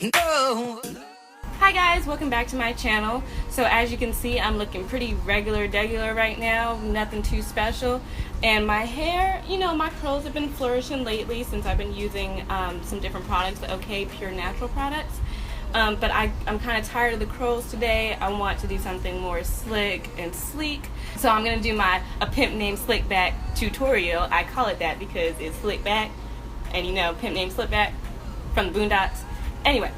No. Hi guys, welcome back to my channel. So as you can see, I'm looking pretty regular right now, nothing too special. And my hair, you know, my curls have been flourishing lately since I've been using some different products, the OK Pure Natural products. But I'm kind of tired of the curls today. I want to do something more slick and sleek. So I'm going to do a pimp named Slick Back tutorial. I call it that because it's slick back. And you know, pimp named Slick Back from the Boondocks. Anyway.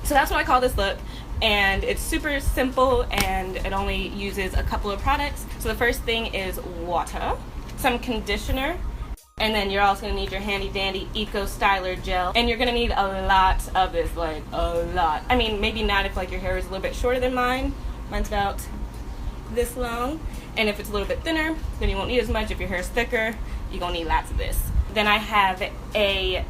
So that's what I call this look, and it's super simple and it only uses a couple of products. So the first thing is water, some conditioner, and then you're also going to need your handy dandy Eco Styler gel. And you're going to need a lot of this, like a lot. I mean, maybe not if like your hair is a little bit shorter than mine. Mine's about this long. And if it's a little bit thinner, then you won't need as much. If your hair is thicker, you're going to need lots of this. Then I have a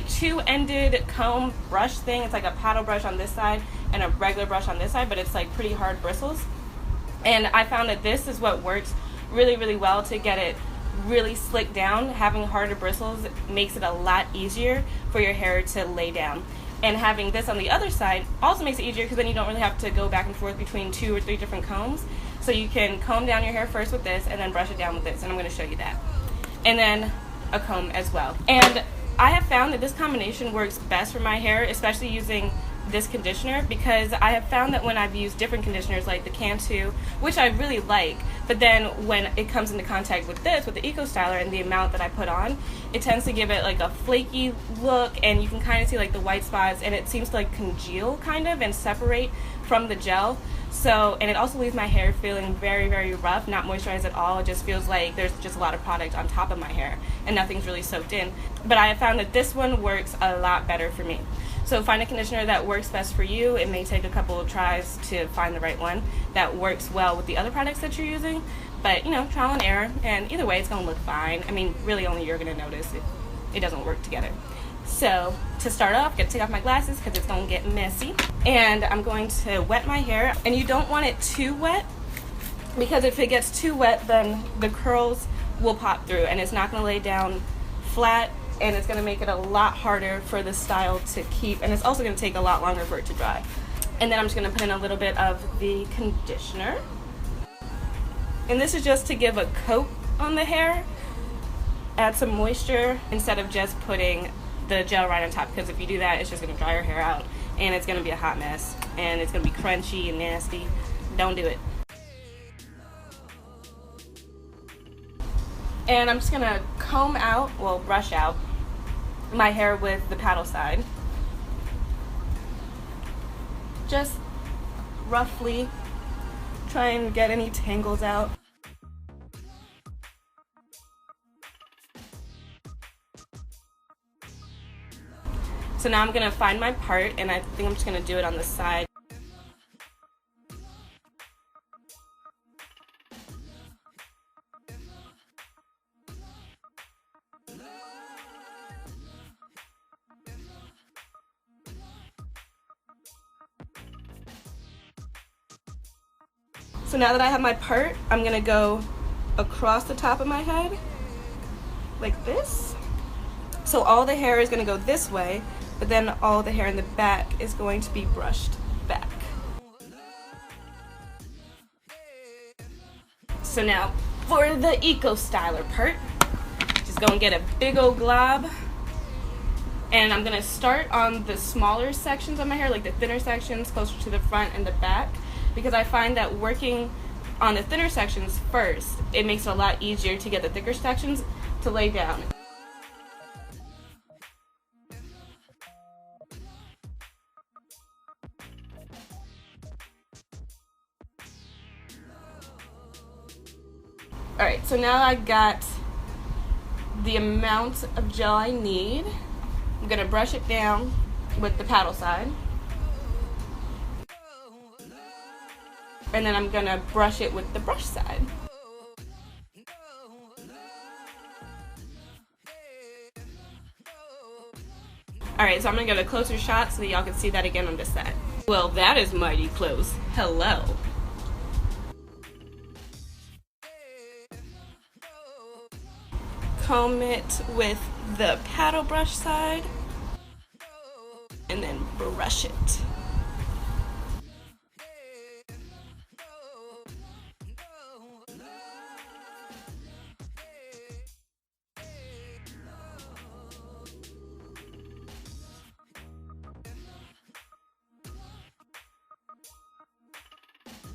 two-ended comb brush thing. It's like a paddle brush on this side and a regular brush on this side, but it's like pretty hard bristles. And I found that this is what works really well to get it really slicked down. Having harder bristles makes it a lot easier for your hair to lay down. And having this on the other side also makes it easier because then you don't really have to go back and forth between 2 or 3 different combs. So you can comb down your hair first with this and then brush it down with this, and I'm going to show you that. And then a comb as well. And I have found that this combination works best for my hair, especially using this conditioner, because I have found that when I've used different conditioners like the Cantu, which I really like, but then when it comes into contact with this, with the Eco Styler and the amount that I put on, it tends to give it like a flaky look, and you can kind of see like the white spots, and it seems to like congeal kind of and separate from the gel. So, and it also leaves my hair feeling very rough, not moisturized at all. It just feels like there's just a lot of product on top of my hair and nothing's really soaked in. But I have found that this one works a lot better for me. So find a conditioner that works best for you. It may take a couple of tries to find the right one that works well with the other products that you're using. But, you know, trial and error, and either way it's going to look fine. I mean, really only you're going to notice if it doesn't work together. So to start off, I'm going to take off my glasses because it's going to get messy. And I'm going to wet my hair. And you don't want it too wet, because if it gets too wet, then the curls will pop through and it's not going to lay down flat, and it's going to make it a lot harder for the style to keep, and it's also going to take a lot longer for it to dry. And then I'm just going to put in a little bit of the conditioner. And this is just to give a coat on the hair, add some moisture instead of just putting the gel right on top, because if you do that, it's just going to dry your hair out and it's going to be a hot mess and it's going to be crunchy and nasty. Don't do it. And I'm just going to comb out, well, brush out my hair with the paddle side. Just roughly try and get any tangles out. So now I'm going to find my part, and I think I'm just going to do it on the side. So now that I have my part, I'm going to go across the top of my head like this. So all the hair is going to go this way, but then all the hair in the back is going to be brushed back. So now for the Eco Styler part, just go and get a big old glob. And I'm going to start on the smaller sections of my hair, like the thinner sections closer to the front and the back, because I find that working on the thinner sections first, it makes it a lot easier to get the thicker sections to lay down. Alright, so now I got the amount of gel I need. I'm going to brush it down with the paddle side. And then I'm going to brush it with the brush side. Alright, so I'm going to get a closer shot so that y'all can see that again on this side. Well, that is mighty close. Hello. Comb it with the paddle brush side, and then brush it.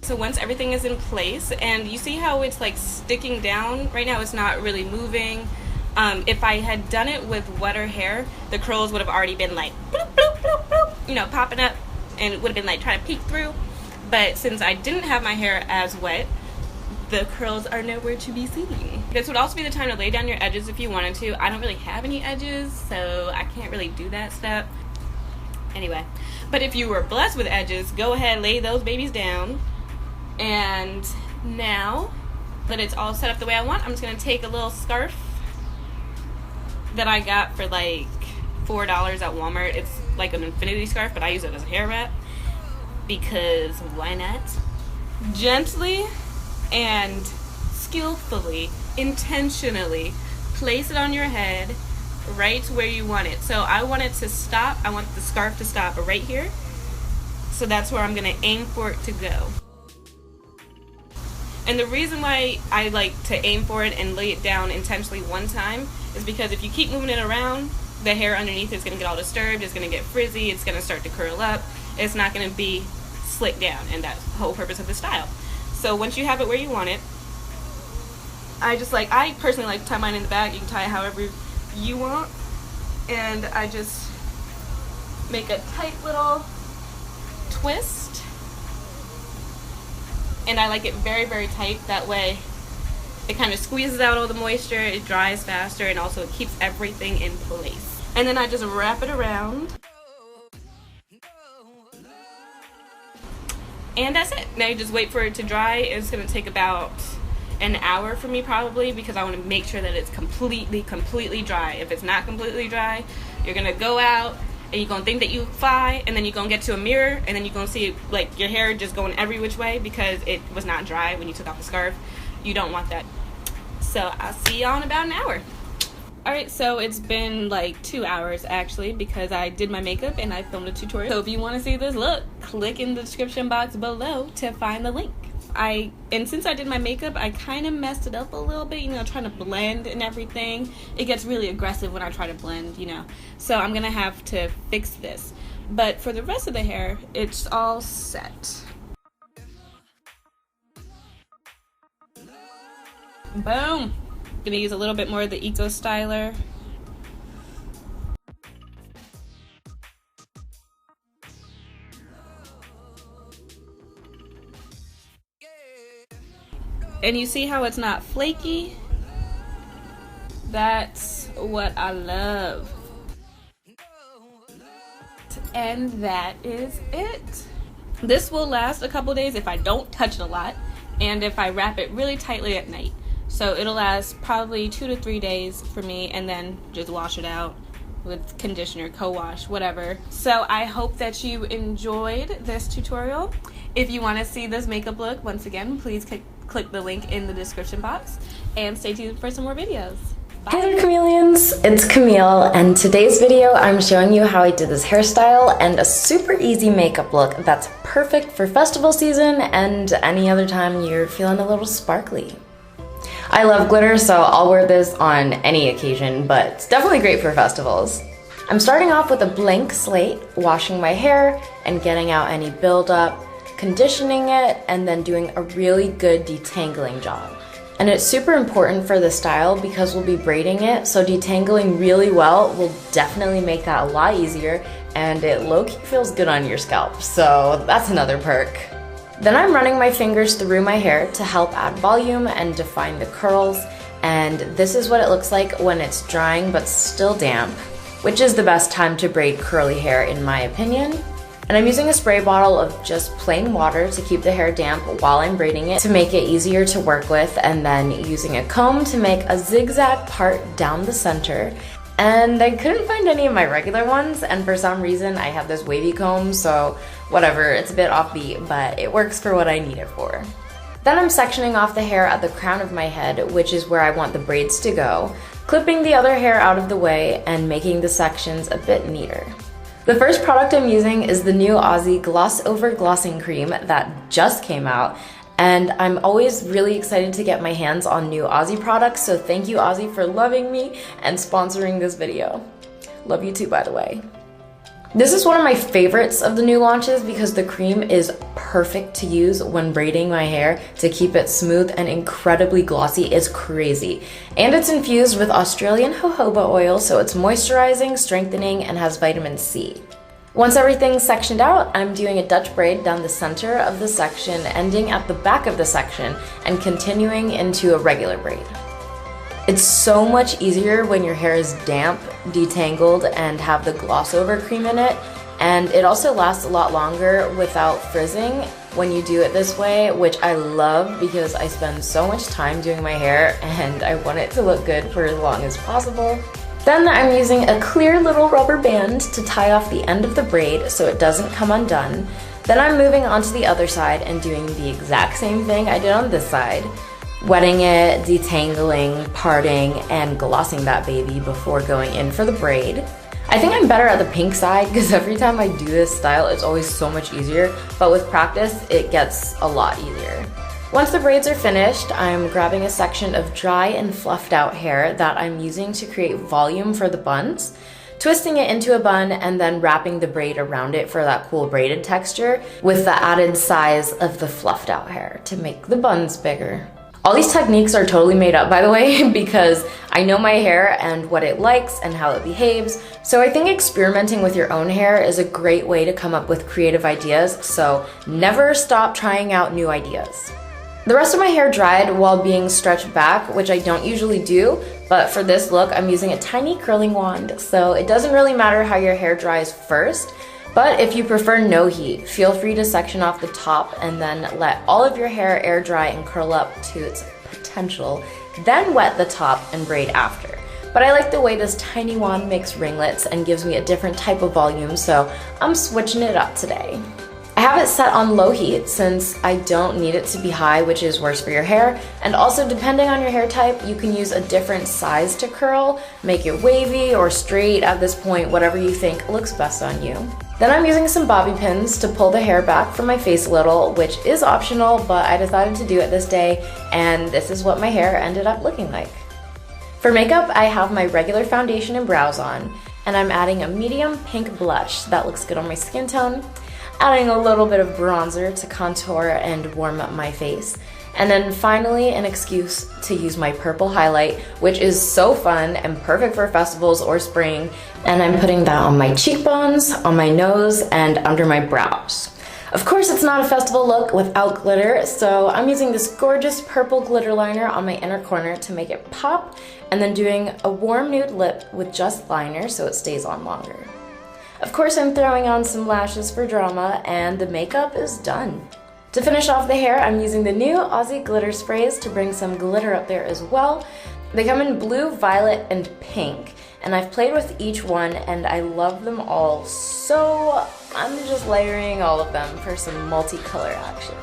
So once everything is in place, and you see how it's like sticking down, right now it's not really moving. If I had done it with wetter hair, the curls would have already been like bloop, bloop, bloop, bloop, you know, popping up, and it would have been like trying to peek through. But since I didn't have my hair as wet, the curls are nowhere to be seen. This would also be the time to lay down your edges if you wanted to. I don't really have any edges, so I can't really do that step. Anyway, but if you were blessed with edges, go ahead, lay those babies down. And now that it's all set up the way I want, I'm just gonna take a little scarf that I got for like $4 at Walmart. It's like an infinity scarf, but I use it as a hair wrap because why not? Gently and skillfully, intentionally place it on your head right where you want it. So I want it to stop, I want the scarf to stop right here. So that's where I'm gonna aim for it to go. And the reason why I like to aim for it and lay it down intentionally one time is because if you keep moving it around, the hair underneath is going to get all disturbed, it's going to get frizzy, it's going to start to curl up, it's not going to be slicked down, and that's the whole purpose of the style. So once you have it where you want it, I personally like to tie mine in the back. You can tie it however you want, and I just make a tight little twist. And I like it very, very tight. That way it kind of squeezes out all the moisture, it dries faster, and also it keeps everything in place. And then I just wrap it around. And that's it. Now you just wait for it to dry. It's going to take about an hour for me probably, because I want to make sure that it's completely dry. If it's not completely dry, you're going to go out and you're going to think that you fly, and then you're going to get to a mirror, and then you're going to see like your hair just going every which way because it was not dry when you took off the scarf. You don't want that. So I'll see y'all in about an hour. Alright, so it's been like 2 hours actually, because I did my makeup and I filmed a tutorial. So if you want to see this look, click in the description box below to find the link. And since I did my makeup, I kind of messed it up a little bit, you know, trying to blend and everything. It gets really aggressive when I try to blend, you know. So I'm going to have to fix this. But for the rest of the hair, it's all set. Boom! Gonna use a little bit more of the Eco Styler. And you see how it's not flaky? That's what I love. And that is it. This will last a couple days if I don't touch it a lot, and if I wrap it really tightly at night. So it'll last probably 2 to 3 days for me, and then just wash it out with conditioner, co-wash, whatever. So I hope that you enjoyed this tutorial. If you want to see this makeup look, once again, please click the link in the description box, and stay tuned for some more videos. Bye. Hey there, chameleons, it's Camille, and today's video I'm showing you how I did this hairstyle and a super easy makeup look that's perfect for festival season and any other time you're feeling a little sparkly. I love glitter, so I'll wear this on any occasion, but it's definitely great for festivals. I'm starting off with a blank slate, washing my hair and getting out any buildup, conditioning it, and then doing a really good detangling job. And it's super important for the style because we'll be braiding it, so detangling really well will definitely make that a lot easier, and it low-key feels good on your scalp, so that's another perk. Then I'm running my fingers through my hair to help add volume and define the curls, and this is what it looks like when it's drying but still damp, which is the best time to braid curly hair in my opinion. And I'm using a spray bottle of just plain water to keep the hair damp while I'm braiding it to make it easier to work with, and then using a comb to make a zigzag part down the center. And I couldn't find any of my regular ones, and for some reason I have this wavy comb, so whatever, it's a bit offbeat, but it works for what I need it for. Then I'm sectioning off the hair at the crown of my head, which is where I want the braids to go, clipping the other hair out of the way and making the sections a bit neater. The first product I'm using is the new Aussie Gloss Over Glossing Cream that just came out. And I'm always really excited to get my hands on new Aussie products, so thank you Aussie for loving me and sponsoring this video. Love you too, by the way. This is one of my favorites of the new launches because the cream is perfect to use when braiding my hair to keep it smooth and incredibly glossy. It's crazy. And it's infused with Australian jojoba oil, so it's moisturizing, strengthening, and has vitamin C. Once everything's sectioned out, I'm doing a Dutch braid down the center of the section, ending at the back of the section, and continuing into a regular braid. It's so much easier when your hair is damp, detangled, and have the gloss over cream in it, and it also lasts a lot longer without frizzing when you do it this way, which I love because I spend so much time doing my hair and I want it to look good for as long as possible. Then I'm using a clear little rubber band to tie off the end of the braid so it doesn't come undone. Then I'm moving on to the other side and doing the exact same thing I did on this side, wetting it, detangling, parting, and glossing that baby before going in for the braid. I think I'm better at the pink side because every time I do this style it's always so much easier, but with practice it gets a lot easier. Once the braids are finished, I'm grabbing a section of dry and fluffed out hair that I'm using to create volume for the buns, twisting it into a bun, and then wrapping the braid around it for that cool braided texture with the added size of the fluffed out hair to make the buns bigger. All these techniques are totally made up, by the way, because I know my hair and what it likes and how it behaves, so I think experimenting with your own hair is a great way to come up with creative ideas, so never stop trying out new ideas. The rest of my hair dried while being stretched back, which I don't usually do, but for this look I'm using a tiny curling wand, so it doesn't really matter how your hair dries first, but if you prefer no heat, feel free to section off the top and then let all of your hair air dry and curl up to its potential, then wet the top and braid after. But I like the way this tiny wand makes ringlets and gives me a different type of volume, so I'm switching it up today. I have it set on low heat since I don't need it to be high, which is worse for your hair, and also depending on your hair type, you can use a different size to curl, make it wavy or straight at this point, whatever you think looks best on you. Then I'm using some bobby pins to pull the hair back from my face a little, which is optional, but I decided to do it this day, and this is what my hair ended up looking like. For makeup, I have my regular foundation and brows on, and I'm adding a medium pink blush that looks good on my skin tone, adding a little bit of bronzer to contour and warm up my face. And then finally, an excuse to use my purple highlight, which is so fun and perfect for festivals or spring. And I'm putting that on my cheekbones, on my nose, and under my brows. Of course, it's not a festival look without glitter, so I'm using this gorgeous purple glitter liner on my inner corner to make it pop, and then doing a warm nude lip with just liner so it stays on longer. Of course, I'm throwing on some lashes for drama, and the makeup is done. To finish off the hair, I'm using the new Aussie glitter sprays to bring some glitter up there as well. They come in blue, violet, and pink, and I've played with each one and I love them all, so I'm just layering all of them for some multicolor action.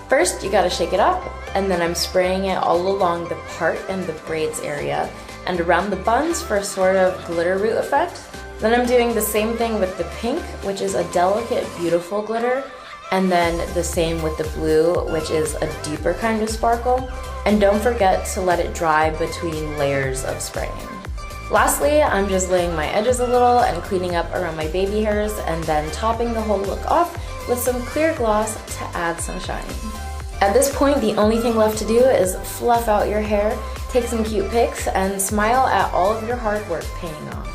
First, you gotta shake it up, and then I'm spraying it all along the part and the braids area and around the buns for a sort of glitter root effect. Then I'm doing the same thing with the pink, which is a delicate, beautiful glitter, and then the same with the blue, which is a deeper kind of sparkle. And don't forget to let it dry between layers of spraying. Lastly, I'm just laying my edges a little and cleaning up around my baby hairs, and then topping the whole look off with some clear gloss to add some shine. At this point, the only thing left to do is fluff out your hair, take some cute pics, and smile at all of your hard work paying off.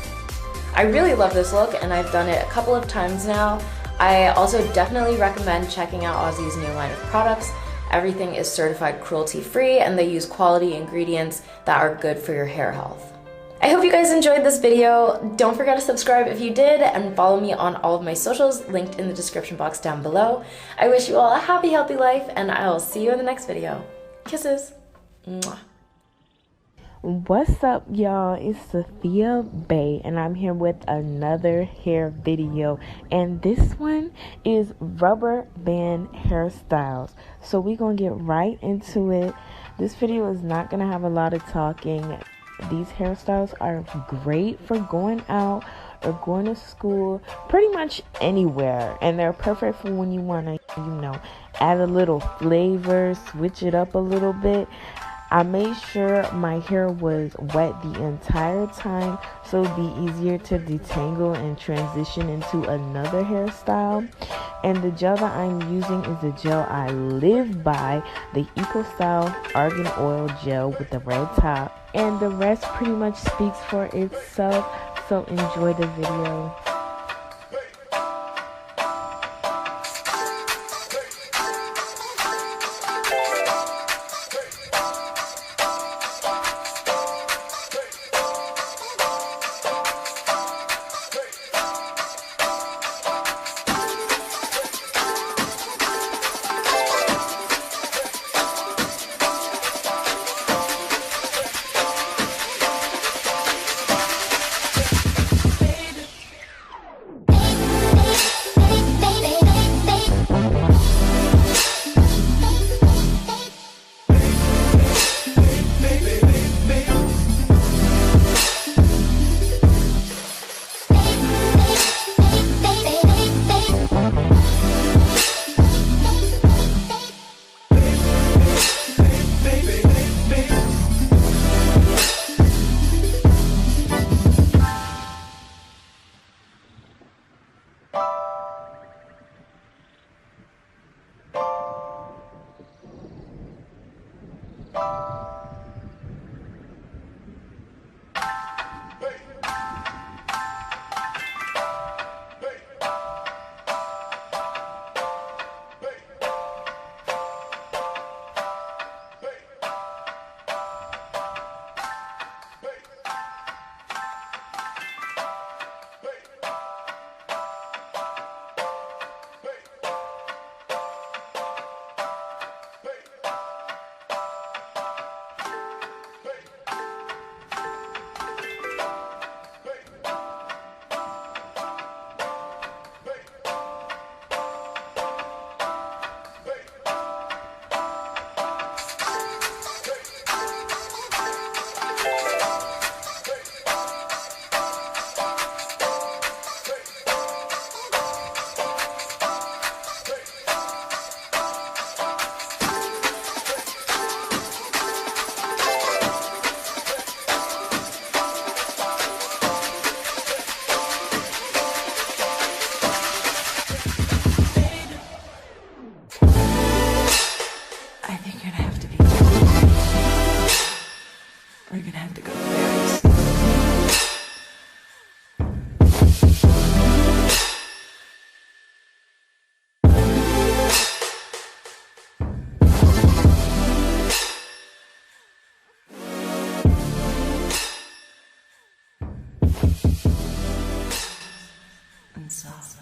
I really love this look and I've done it a couple of times now. I also definitely recommend checking out Aussie's new line of products. Everything is certified cruelty-free and they use quality ingredients that are good for your hair health. I hope you guys enjoyed this video. Don't forget to subscribe if you did and follow me on all of my socials linked in the description box down below. I wish you all a happy, healthy life and I will see you in the next video. Kisses. Mwah. What's up, y'all? It's Sophia Bay and I'm here with another hair video, and this one is rubber band hairstyles. So we're gonna get right into it. This video is not gonna have a lot of talking. These hairstyles are great for going out or going to school, pretty much anywhere. And they're perfect for when you want to, add a little flavor, switch it up a little bit. I made sure my hair was wet the entire time so it'd be easier to detangle and transition into another hairstyle. And the gel that I'm using is the gel I live by, the EcoStyle Argan Oil Gel with the red top. And the rest pretty much speaks for itself, so enjoy the video. We're gonna have to go very slow. And soft.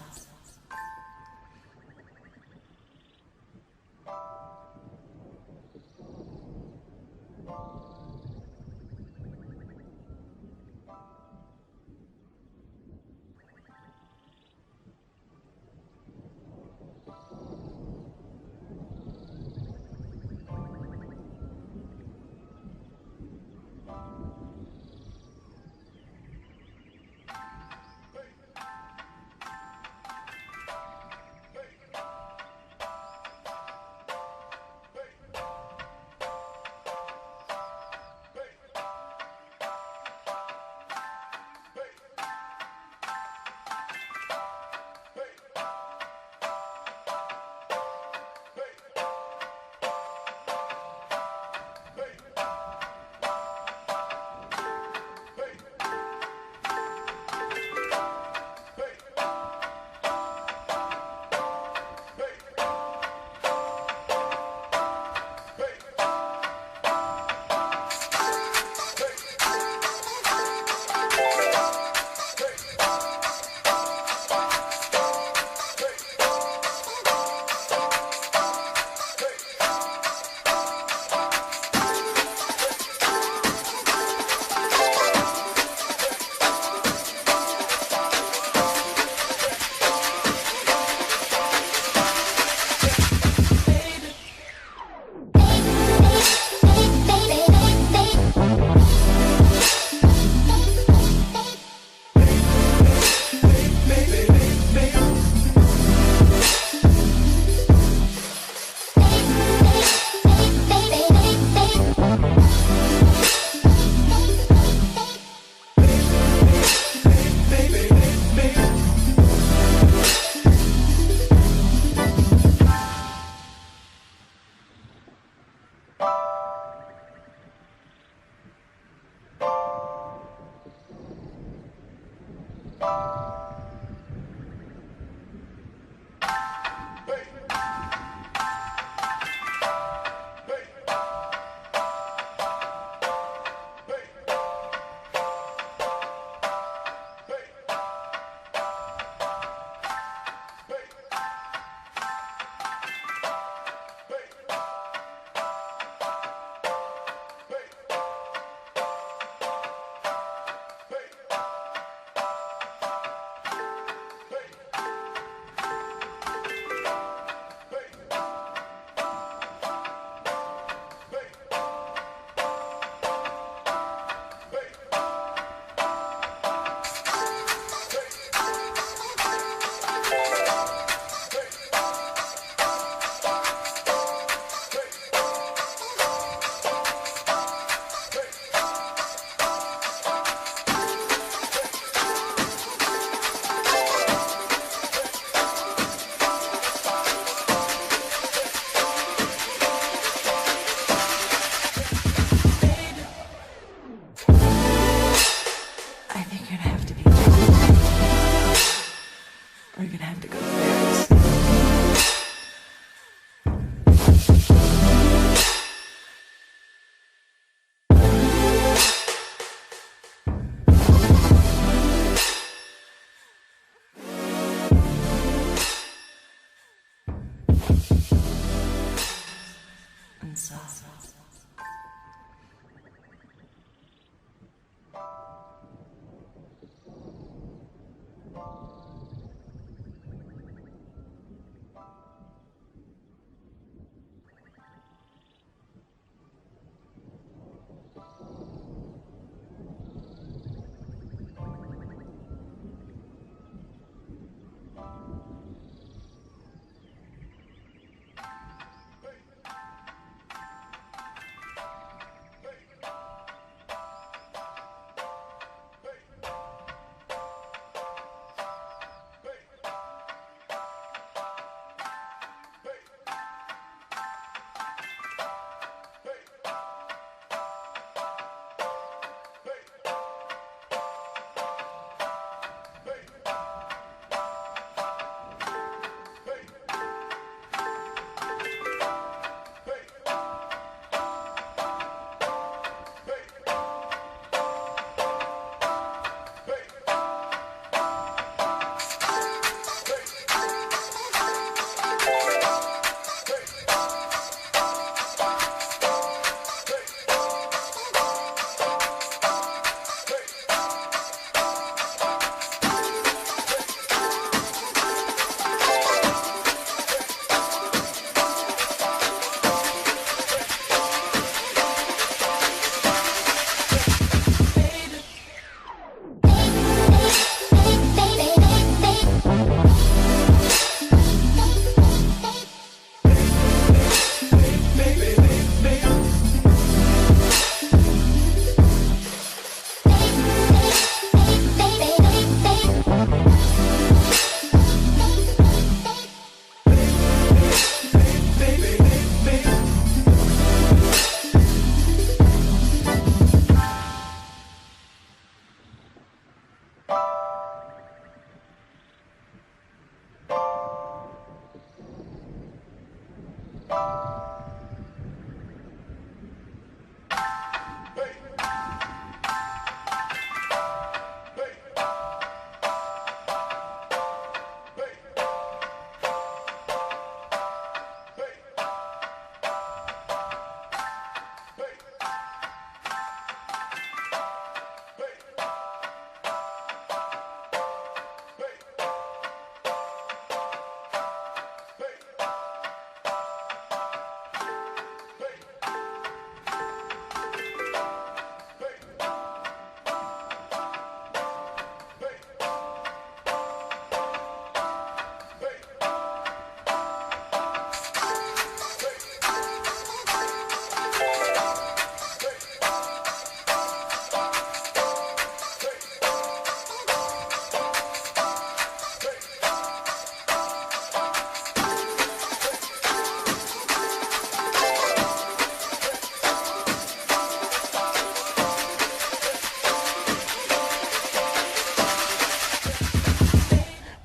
soft.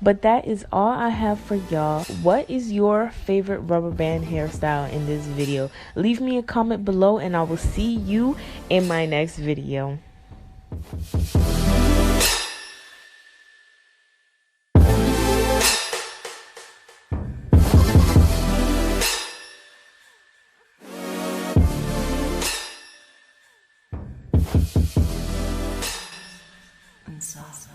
But that is all I have for y'all. What is your favorite rubber band hairstyle in this video? Leave me a comment below and I will see you in my next video. And soft.